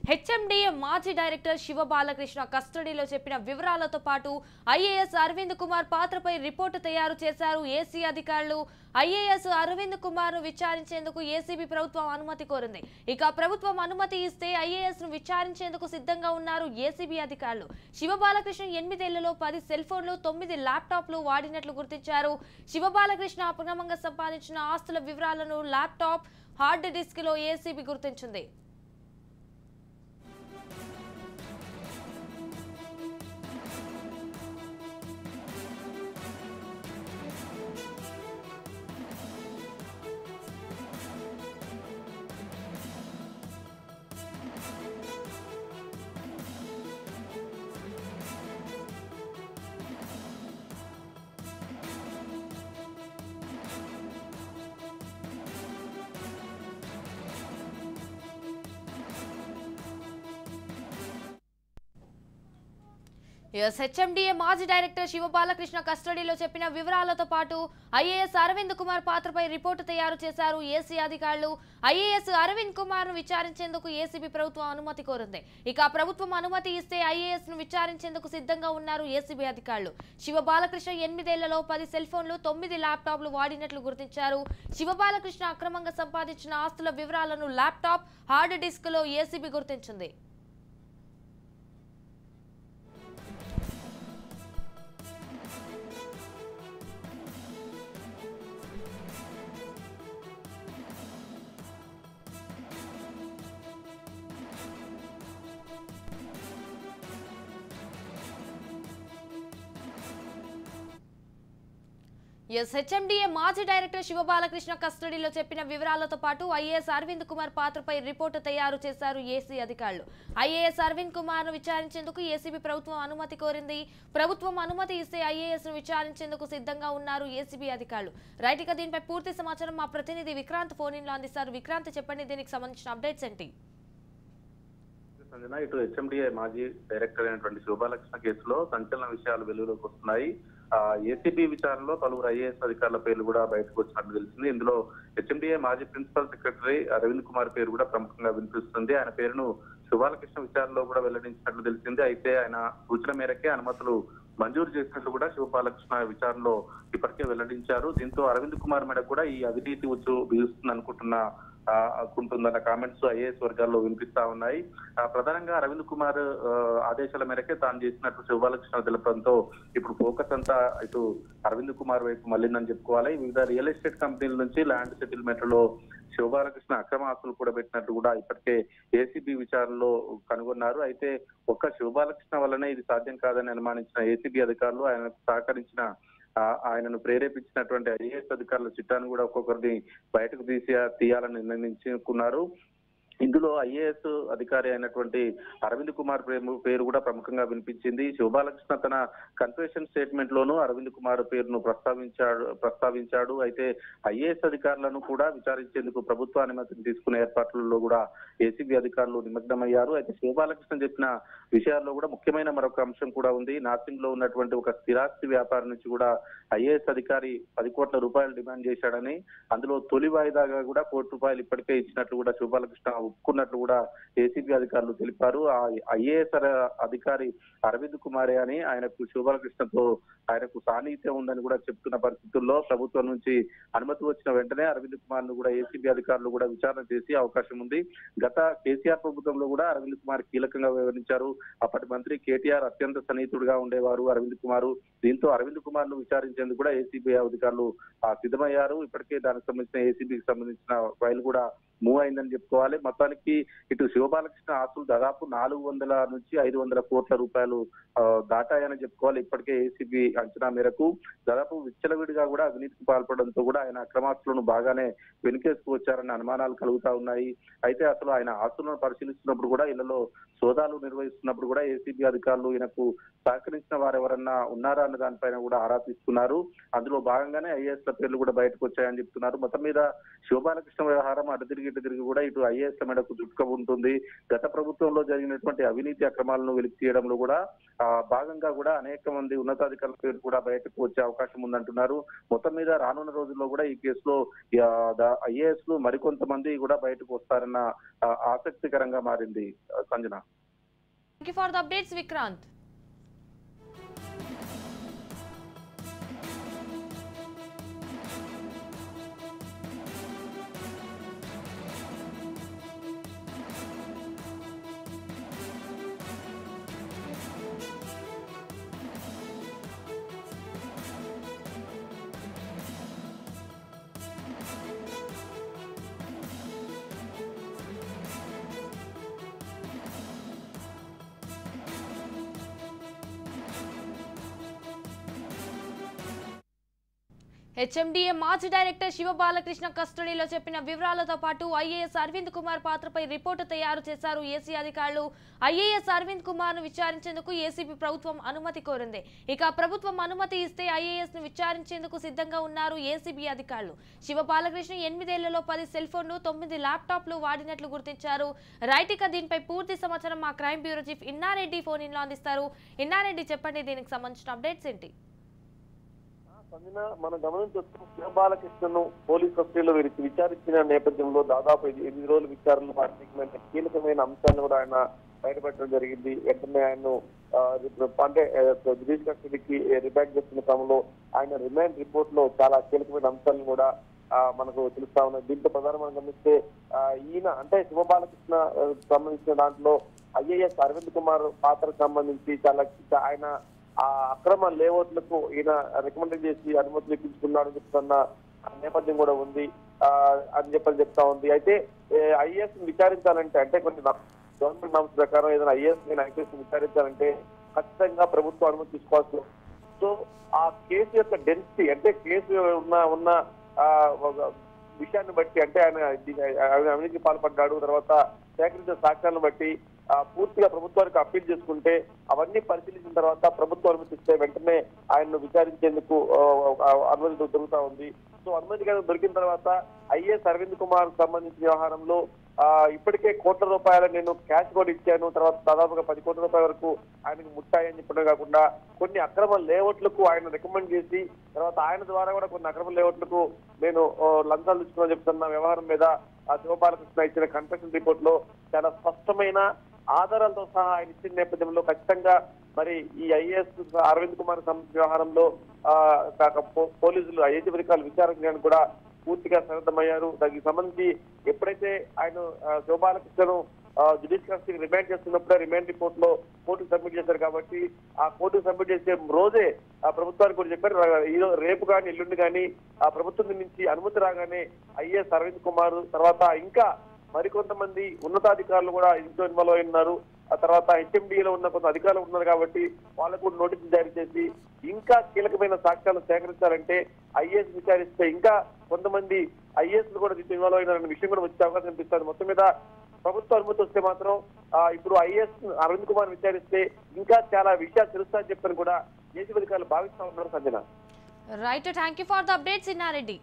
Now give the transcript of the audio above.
HMDA మాజీ director Shiva Balakrishna కస్టడీలో చెప్పిన వివరాలతో పాటు ఐఏఎస్ అరవింద్ కుమార్ పాత్రపై రిపోర్టు తయారు చేశారు ఏసీ అధికారులు. ఐఏఎస్ అరవింద్ కుమార్ ను విచారించేందుకు ఏసీబీ ప్రభుత్వం అనుమతి కోరింది. ఇక ప్రభుత్వం అనుమతి ఇస్తే ఐఏఎస్ ను విచారించేందుకు సిద్ధంగా ఉన్నారు ఏసీబీ అధికారులు. శివ బాలకృష్ణ 8 ఏళ్లలో 10 సెల్ ఫోన్లు 9 ల్యాప్టాప్లు వాడినట్లు గుర్తించారు. శివ బాలకృష్ణ అక్రమంగా సంపాదించిన ఆస్తుల వివరాలను ల్యాప్టాప్, హార్డ్ డిస్క్ లో ఏసీబీ గుర్తించింది. హెచ్ఎండిఏ మాజీ డైరెక్టర్ శివ బాలకృష్ణ కస్టడీలో చెప్పిన వివరాలతో పాటు ఐఏఎస్ అరవింద్ కుమార్ పాత్రపై రిపోర్టు తయారు చేశారు ఏసీ అధికారులు. ఐఏఎస్ అరవింద్ కుమార్ ను విచారించేందుకు ఏసీబీ ప్రభుత్వం అనుమతి కోరింది. ఇక ప్రభుత్వం అనుమతి ఇస్తే ఐఏఎస్ ను విచారించేందుకు సిద్ధంగా ఉన్నారు ఏసీబీ అధికారులు. శివ బాలకృష్ణ 8 ఏళ్లలో 10 సెల్ ఫోన్లు 9 ల్యాప్టాప్లు వాడినట్లు గుర్తించారు. శివ బాలకృష్ణ అక్రమంగా సంపాదించిన ఆస్తుల వివరాలను ల్యాప్టాప్, హార్డ్ డిస్క్ లో ఏసీబీ గుర్తించింది. హెచ్ఎండిఏ మాజీ డైరెక్టర్ శివ బాలకృష్ణ కస్టడీలో చెప్పిన వివరాలతో పాటు ఐఏఎస్ అరవింద్ కుమార్ పాత్రపై రిపోర్టు తయారు చేశారు ఏసీ అధికారులు. ఐఏఎస్ అరవింద్ కుమార్ ను విచారించేందుకు ఏసీబీ ప్రభుత్వం అనుమతి కోరింది. ప్రభుత్వం అనుమతి ఇస్తే ఐఏఎస్ ను విచారించేందుకు సిద్ధంగా ఉన్నారు ఏసీబీ అధికారులు. రైట్, ఇక దీనిపై పూర్తి సమాచారం మా ప్రతినిధి విక్రాంత్ ఫోన్ ఇన్ లో అందిస్తారు. విక్రాంత్, చెప్పండి, దీనికి సంబంధించిన అప్డేట్స్ ఏంటి? ఇటు హెచ్ఎండిఏ మాజీ డైరెక్టర్ అయినటువంటి శివ బాలకృష్ణ కేసులో సంచలన విషయాలు వెలుగులోకి వస్తున్నాయి. ఏసీబీ విచారణలో పలువురు ఐఏఎస్ అధికారుల పేర్లు కూడా బయటకు వచ్చినట్లు తెలిసింది. ఇందులో హెచ్ఎండిఏ మాజీ ప్రిన్సిపల్ సెక్రటరీ అరవింద్ కుమార్ పేరు కూడా ప్రముఖంగా వినిపిస్తుంది. ఆయన పేరును శివ బాలకృష్ణ విచారణలో కూడా వెల్లడించినట్లు తెలిసింది. అయితే ఆయన సూచన మేరకే అనుమతులు మంజూరు చేసినట్లు కూడా శివ బాలకృష్ణ విచారణలో ఇప్పటికే వెల్లడించారు. దీంతో అరవింద్ కుమార్ మీద కూడా ఈ అవినీతి ఉచ్చు బిగుస్తుంది అనుకుంటుందన్న కామెంట్స్ ఐఏఎస్ వర్గాల్లో వినిపిస్తా ఉన్నాయి. ప్రధానంగా అరవింద్ కుమార్ ఆదేశాల మేరకే తాను చేసినట్టు శివ బాలకృష్ణ తెలపడంతో ఇప్పుడు ఫోకస్ అంతా ఇటు అరవింద్ కుమార్ వైపు మళ్ళిందని చెప్పుకోవాలి. వివిధ రియల్ ఎస్టేట్ కంపెనీల నుంచి ల్యాండ్ సెటిల్మెంట్ లో శివ బాలకృష్ణ అక్రమ ఆస్తులు కూడా పెట్టినట్టు కూడా ఇప్పటికే ఏసీబీ విచారణలో కనుగొన్నారు. అయితే ఒక్క శివ బాలకృష్ణ వల్లనే ఇది సాధ్యం కాదని అనుమానించిన ఏసీబీ అధికారులు ఆయనకు సహకరించిన ఆయనను ప్రేరేపించినటువంటి ఐఏఎస్ అధికారుల చిట్టాన్ని కూడా ఒక్కొక్కరిని బయటకు తీయాలని నిర్ణయించుకున్నారు. ఇందులో ఐఏఎస్ అధికారి అయినటువంటి అరవింద్ కుమార్ పేరు కూడా ప్రముఖంగా వినిపించింది. శివ బాలకృష్ణ తన కన్ఫెషన్ స్టేట్మెంట్ లోనూ అరవింద్ కుమార్ పేరును ప్రస్తావించాడు. అయితే ఐఏఎస్ అధికారులను కూడా విచారించేందుకు ప్రభుత్వ అనుమతిని తీసుకునే ఏర్పాట్లలో కూడా ఏసీబీ అధికారులు నిమగ్నమయ్యారు. అయితే శివ బాలకృష్ణ చెప్పిన విషయాల్లో కూడా ముఖ్యమైన మరొక అంశం కూడా ఉంది. నాసింగ్ లో ఉన్నటువంటి ఒక స్థిరాస్తి వ్యాపారం నుంచి కూడా ఐఏఎస్ అధికారి 10 కోట్ల రూపాయలు డిమాండ్ చేశాడని, అందులో తొలి వాయిదాగా కూడా ₹1 కోటి ఇప్పటికే ఇచ్చినట్లు కూడా శివ బాలకృష్ణ ఒప్పుకున్నట్లు కూడా ఏసీబీ అధికారులు తెలిపారు. ఆ ఐఏఎస్ అధికారి అరవింద్ కుమారే అని ఆయనకు శివ బాలకృష్ణతో ఆయనకు సాన్నిహిత్యం ఉందని కూడా చెప్తున్న పరిస్థితుల్లో ప్రభుత్వం నుంచి అనుమతి వచ్చిన వెంటనే అరవింద్ కుమార్ ను కూడా ఏసీబీ అధికారులు కూడా విచారణ చేసే అవకాశం ఉంది. గత కేసీఆర్ ప్రభుత్వంలో కూడా అరవింద్ కుమార్ కీలకంగా వ్యవహరించారు. అప్పటి మంత్రి కేటీఆర్ అత్యంత సన్నిహితుడుగా ఉండేవారు అరవింద్ కుమార్. దీంతో అరవింద్ కుమార్ ను విచారించేందుకు కూడా ఏసీబీ అధికారులు సిద్ధమయ్యారు. ఇప్పటికే దానికి సంబంధించిన ఏసీబీకి సంబంధించిన ఫైల్ కూడా మూవ్ అయిందని చెప్పుకోవాలి. మొత్తానికి ఇటు శివ బాలకృష్ణ ఆస్తులు దాదాపు 400 నుంచి 500 కోట్ల రూపాయలు దాటాయని చెప్పుకోవాలి. ఇప్పటికే ఏసీబీ అంచనా మేరకు దాదాపు విచ్చలవిడిగా కూడా అవినీతికి పాల్పడడంతో కూడా ఆయన అక్రమాస్తులను బాగానే వెనుకేసుకు వచ్చారన్న అనుమానాలు కలుగుతా ఉన్నాయి. అయితే అసలు ఆయన ఆస్తులను పరిశీలిస్తున్నప్పుడు కూడా ఇళ్లలో సోదాలు నిర్వహిస్తున్నప్పుడు కూడా ఏసీబీ అధికారులు ఈయనకు సహకరించిన వారు ఎవరన్నా ఉన్నారా అన్న దానిపైన కూడా ఆరా తీస్తున్నారు. అందులో భాగంగానే ఐఏఎస్ల పేర్లు కూడా బయటకు వచ్చాయని చెప్తున్నారు. మొత్తం మీద శివ బాలకృష్ణ వ్యవహారం అటు ఇటు తిరిగి కూడా ఇటు ఐఏఎస్ల మేడకు చుట్టుకుంటుంది. గత ప్రభుత్వంలో జరిగినటువంటి అవినీతి అక్రమాలను వెలికి తీయడంలో కూడా భాగంగా కూడా అనేక మంది ఉన్నతాధికారుల పేరు కూడా బయటకు వచ్చే అవకాశం ఉందంటున్నారు. మొత్తం మీద రానున్న రోజుల్లో కూడా ఈ కేసులో ఐఏఎస్లు మరికొంతమంది కూడా బయటకు వస్తారన్న ఆసక్తికరంగా మారింది. Sanjana. Thank you for the updates, Vikrant. HMDA మాజీ డైరెక్టర్ శివ బాలకృష్ణ కస్టడీలో చెప్పిన వివరాలతో పాటు ఐఏఎస్ అరవింద్ కుమార్ పాత్రపై రిపోర్టు తయారు చేశారు ఏసీ అధికారులు. ఐఏఎస్ అరవింద్ కుమార్ ను విచారించేందుకు ఏసీబీ ప్రభుత్వం అనుమతి కోరింది. ఇక ప్రభుత్వం అనుమతి ఇస్తే ఐఏఎస్ ను విచారించేందుకు సిద్ధంగా ఉన్నారు ఏసీబీ అధికారులు. శివ బాలకృష్ణ 8 ఏళ్లలో 10 సెల్ ఫోన్లు 9 ల్యాప్టాప్లు వాడినట్లు గుర్తించారు. రైట్, ఇక దీనిపై పూర్తి సమాచారం మా crime bureau chief Inna Reddy phone in లో అందిస్తారు. ఇన్నారెడ్డి, చెప్పండి, దీనికి సంబంధించిన అప్డేట్స్ ఏంటి? మనం గమనించవచ్చు, శివ బాలకృష్ణను పోలీస్ కస్టడీలో విచారించిన నేపథ్యంలో దాదాపు 8 రోజుల విచారణలో వాటికి కీలకమైన అంశాలను కూడా ఆయన బయటపెట్టడం జరిగింది. వెంటనే ఆయన అంటే జ్యుడిషియల్ కస్టడీకి రిమాండ్ చేస్తున్న క్రమంలో ఆయన రిమాండ్ రిపోర్ట్ లో చాలా కీలకమైన అంశాలను కూడా మనకు తెలుస్తా ఉన్నాయి. దీంతో ప్రధానం మనం గమనిస్తే ఈయన అంటే శివ బాలకృష్ణ సంబంధించిన దాంట్లో ఐఏఎస్ అరవింద్ కుమార్ పాత్రకు సంబంధించి చాలా ఆయన ఆ అక్రమ లేఅవుట్లకు ఈయన రికమెండ్ చేసి అనుమతులు ఇప్పించుకున్నాడని చెప్తున్న నేపథ్యం కూడా ఉంది అని చెప్తా ఉంది. అయితే ఐఏఎస్ విచారించాలంటే అంటే కొన్ని గవర్నమెంట్ నామ్స్ ప్రకారం ఏదైనా ఐఏఎస్ విచారించాలంటే ఖచ్చితంగా ప్రభుత్వం అనుమతి తీసుకోవాల్సి. సో ఆ కేసు యొక్క డెన్సిటీ అంటే కేసు ఉన్న విషయాన్ని బట్టి అంటే ఆయన అవినీతికి పాల్పడ్డాడు, తర్వాత సేకరించిన సాక్ష్యాలను బట్టి పూర్తిగా ప్రభుత్వానికి అప్పీల్ చేసుకుంటే అవన్నీ పరిశీలించిన తర్వాత ప్రభుత్వం అనుమతిస్తే వెంటనే ఆయన్ను విచారించేందుకు అనుమతి దొరుకుతా ఉంది. సో అనుమతి దొరికిన తర్వాత ఐఏఎస్ అరవింద్ కుమార్ సంబంధించిన వ్యవహారంలో ఇప్పటికే కోట్ల రూపాయలు నేను క్యాష్ కూడా ఇచ్చాను, తర్వాత దాదాపుగా 10 కోట్ల రూపాయల వరకు ఆయనకు ముట్టాయని చెప్పడం కాకుండా కొన్ని అక్రమ లేఅవుట్లకు ఆయన రికమెండ్ చేసి తర్వాత ఆయన ద్వారా కూడా కొన్ని అక్రమ లేఅవుట్లకు నేను లంచాలు తీసుకున్నా చెప్తున్న వ్యవహారం మీద శివబాలకృష్ణ ఇచ్చిన కన్ఫెషన్ రిపోర్ట్ లో చాలా స్పష్టమైన ఆధారాలతో సహా ఆయన ఇచ్చిన నేపథ్యంలో ఖచ్చితంగా మరి ఈ ఐఏఎస్ అరవింద్ కుమార్ వ్యవహారంలో పోలీసులు ఐఏసీ అధికారులు విచారణ చేయడానికి కూడా పూర్తిగా సన్నద్ధమయ్యారు. దానికి సంబంధించి ఎప్పుడైతే ఆయన శివబాలకృష్ణను జ్యుడిషియల్ కస్టడీకి రిమాండ్ చేస్తున్నప్పుడే రిమాండ్ రిపోర్ట్ లో కోర్టుకు సబ్మిట్ చేశారు కాబట్టి ఆ కోర్టుకు సబ్మిట్ చేసే రోజే ఆ ప్రభుత్వానికి కూడా చెప్పారు, రేపు కానీ ఎల్లుండి కానీ ఆ ప్రభుత్వం నుంచి అనుమతి రాగానే ఐఏఎస్ అరవింద్ కుమార్ తర్వాత ఇంకా మరికొంతమంది ఉన్నతాధికారులు కూడా ఇంట్లో ఇన్వాల్వ్ అయి ఉన్నారు. ఆ తర్వాత హెచ్ఎండిఏలో ఉన్న కొంత అధికారులు ఉన్నారు కాబట్టి వాళ్ళకు కూడా నోటీసులు జారీ చేసి ఇంకా కీలకమైన సాక్ష్యాలు సేకరించాలంటే ఐఏఎస్ విచారిస్తే ఇంకా కొంతమంది ఐఏఎస్లు కూడా దీంట్లో ఇన్వాల్వ్ అయినారనే విషయం కూడా వచ్చే అవకాశం కనిపిస్తుంది. మొత్తం మీద ప్రభుత్వ అనుమతి వస్తే మాత్రం ఇప్పుడు ఐఏఎస్ అరవింద్ కుమార్ విచారిస్తే ఇంకా చాలా విషయాలు తెలుస్తాయని చెప్పని కూడా ఏసీ అధికారులు భావిస్తా ఉన్నారు. Sanjana. Right, thank you for the updates Inna Reddy.